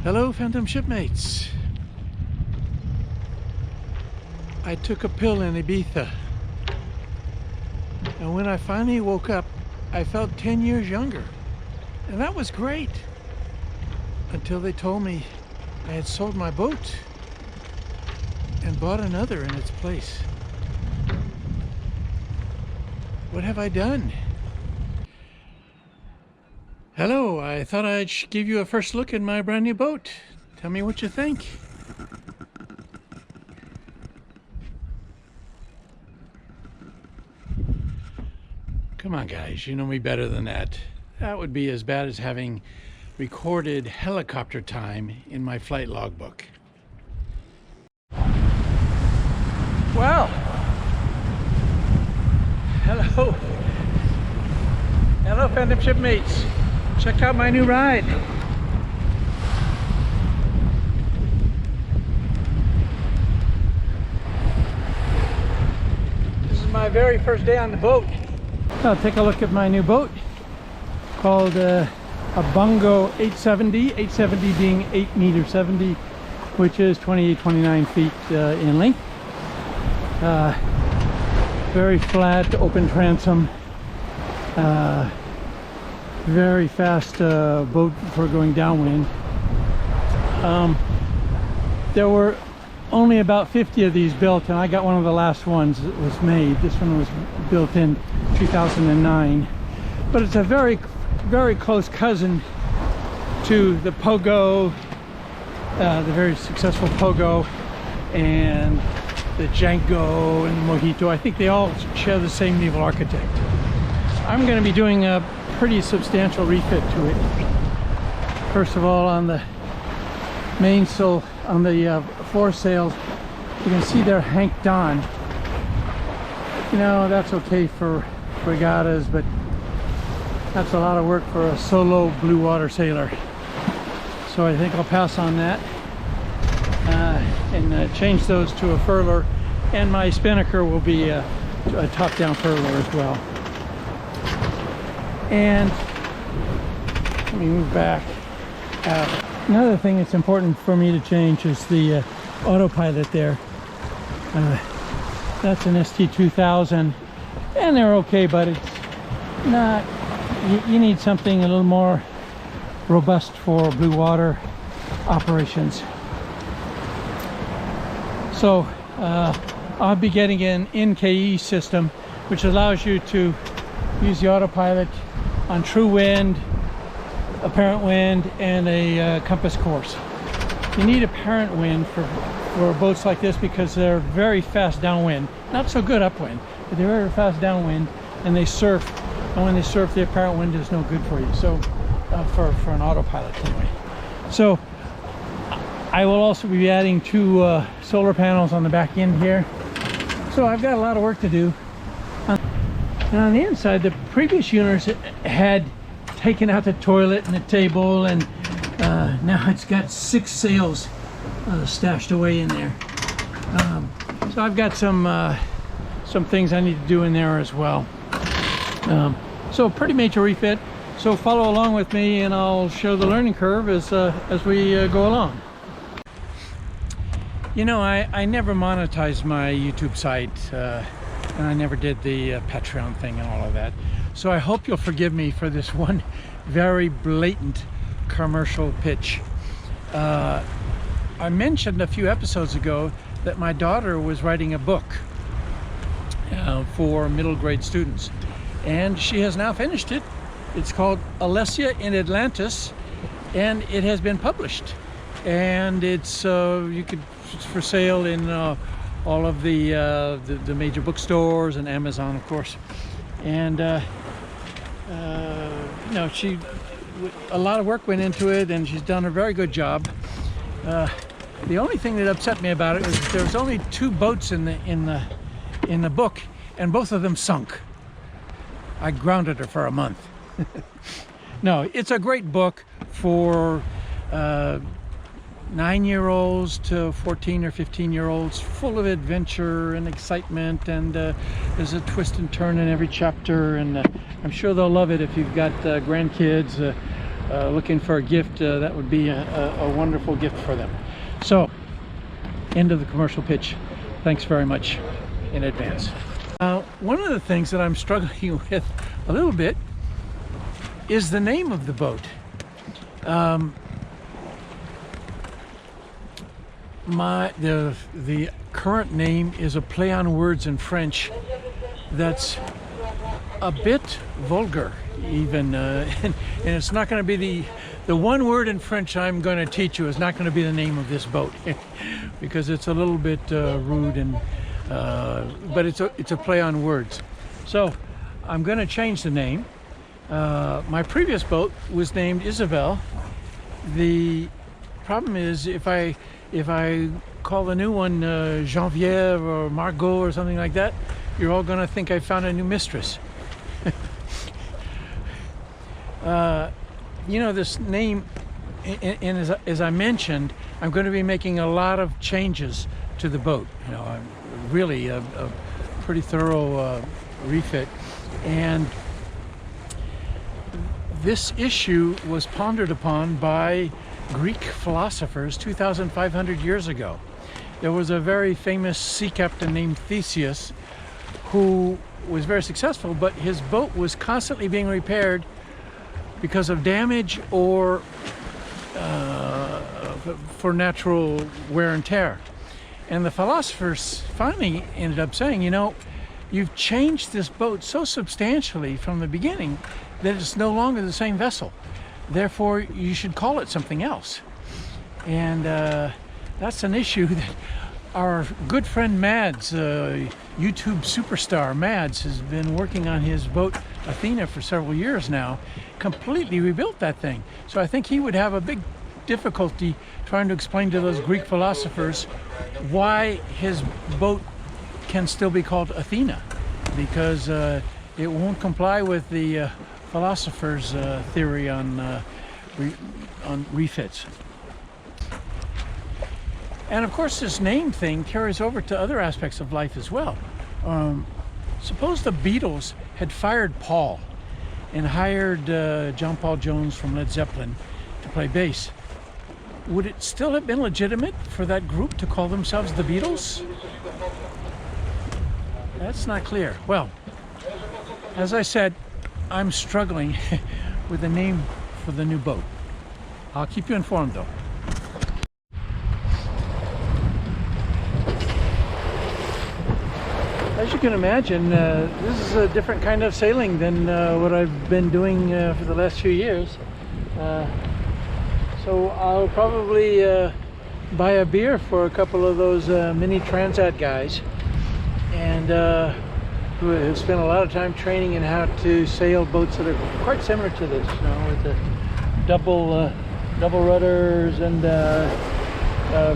Hello, Phantom Shipmates. I took a pill in Ibiza, and when I finally woke up, I felt 10 years younger, and that was great, until they told me I had sold my boat and bought another in its place. What have I done? Hello, I thought I'd give you a first look at my brand new boat. Tell me what you think. Come on guys, you know me better than that. That would be as bad as having recorded helicopter time in my flight logbook. Well, hello. Hello, Phantom Shipmates. Check out my new ride. This is my very first day on the boat. I'll take a look at my new boat called a Bongo 870. 870 being 8.70 m, which is 29 feet in length. Very flat, open transom. Very fast boat for going downwind. There were only about 50 of these built, and I got one of the last ones that was made. This one was built in 2009, but it's a very close cousin to the Pogo, the very successful Pogo, and the Django and the Mojito. I think they all share the same naval architect. I'm going to be doing a pretty substantial refit to it. First of all, on the mainsail, on the foresail, you can see they're hanked on. You know, that's okay for regattas, but that's a lot of work for a solo blue water sailor. So I think I'll pass on that and change those to a furler, and my spinnaker will be a top-down furler as well. And let me move back. Another thing that's important for me to change is the autopilot there. That's an ST2000, and they're okay, but it's not. You need something a little more robust for blue water operations. So I'll be getting an NKE system, which allows you to use the autopilot on true wind, apparent wind, and a compass course. You need apparent wind for boats like this because they're very fast downwind. Not so good upwind, but they're very fast downwind, and they surf. And when they surf, the apparent wind is no good for you. So, for an autopilot anyway. So, I will also be adding 2 solar panels on the back end here. So I've got a lot of work to do. And on the inside, the previous owners had taken out the toilet and the table, and now it's got 6 sails stashed away in there. So I've got some things I need to do in there as well. So pretty major refit. So follow along with me, and I'll show the learning curve as we go along. You know, I never monetized my YouTube site. And I never did the Patreon thing and all of that. So I hope you'll forgive me for this one very blatant commercial pitch. I mentioned a few episodes ago that my daughter was writing a book for middle grade students, and she has now finished it. It's called Alessia in Atlantis, and it has been published, and it's it's for sale in all of the major bookstores and Amazon, of course. And you know, a lot of work went into it, and she's done a very good job. The only thing that upset me about it was there was only 2 boats in the book, and both of them sunk. I grounded her for a month. No, it's a great book for 9-year-olds to 14 or 15-year-olds, full of adventure and excitement, and there's a twist and turn in every chapter, and I'm sure they'll love it if you've got grandkids looking for a gift, that would be a wonderful gift for them. So, end of the commercial pitch. Thanks very much in advance. One of the things that I'm struggling with a little bit is the name of the boat. The current name is a play on words in French that's a bit vulgar even, and it's not going to be the one word in French I'm going to teach you is not going to be the name of this boat because it's a little bit rude, and but it's a play on words. So I'm going to change the name. My previous boat was named Isabel. The problem is if I call the new one Geneviève or Margot or something like that, you're all going to think I found a new mistress. You know, this name, and as I mentioned, I'm going to be making a lot of changes to the boat. You know, I'm really a pretty thorough refit, and this issue was pondered upon by Greek philosophers 2,500 years ago. There was a very famous sea captain named Theseus who was very successful, but his boat was constantly being repaired because of damage or for natural wear and tear. And the philosophers finally ended up saying, you know, you've changed this boat so substantially from the beginning that it's no longer the same vessel. Therefore, you should call it something else. And that's an issue that our good friend Mads, YouTube superstar Mads, has been working on his boat Athena for several years now, completely rebuilt that thing. So I think he would have a big difficulty trying to explain to those Greek philosophers why his boat can still be called Athena, because it won't comply with the philosophers' theory on refits. And of course, this name thing carries over to other aspects of life as well. Suppose the Beatles had fired Paul and hired John Paul Jones from Led Zeppelin to play bass. Would it still have been legitimate for that group to call themselves the Beatles? That's not clear. Well, as I said, I'm struggling with the name for the new boat. I'll keep you informed though. As you can imagine, this is a different kind of sailing than what I've been doing for the last few years. So I'll probably buy a beer for a couple of those mini Transat guys, and who have spent a lot of time training in how to sail boats that are quite similar to this, you know, with the double rudders and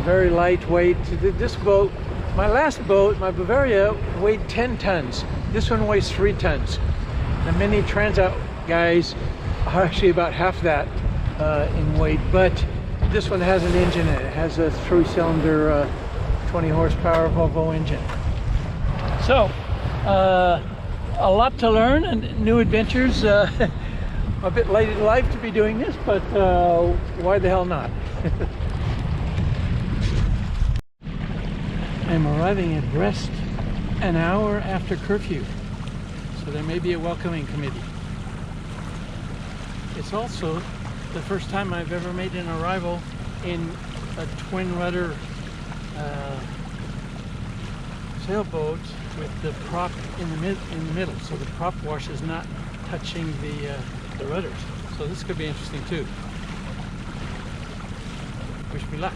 very lightweight. This boat, my last boat, my Bavaria, weighed 10 tons. This one weighs 3 tons. The mini Transat guys are actually about half that in weight, but this one has an engine in it. It has a 3-cylinder 20 horsepower Volvo engine. So a lot to learn and new adventures. A bit late in life to be doing this, but why the hell not? I'm arriving at Brest an hour after curfew, so there may be a welcoming committee. It's also the first time I've ever made an arrival in a twin rudder sailboat with the prop in the middle, so the prop wash is not touching the rudders. So this could be interesting too. Wish me luck.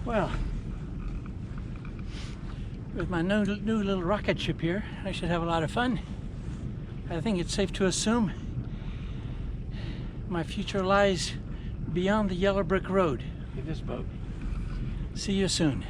Well, with my new little rocket ship here, I should have a lot of fun. I think it's safe to assume my future lies beyond the yellow brick road with this boat. See you soon.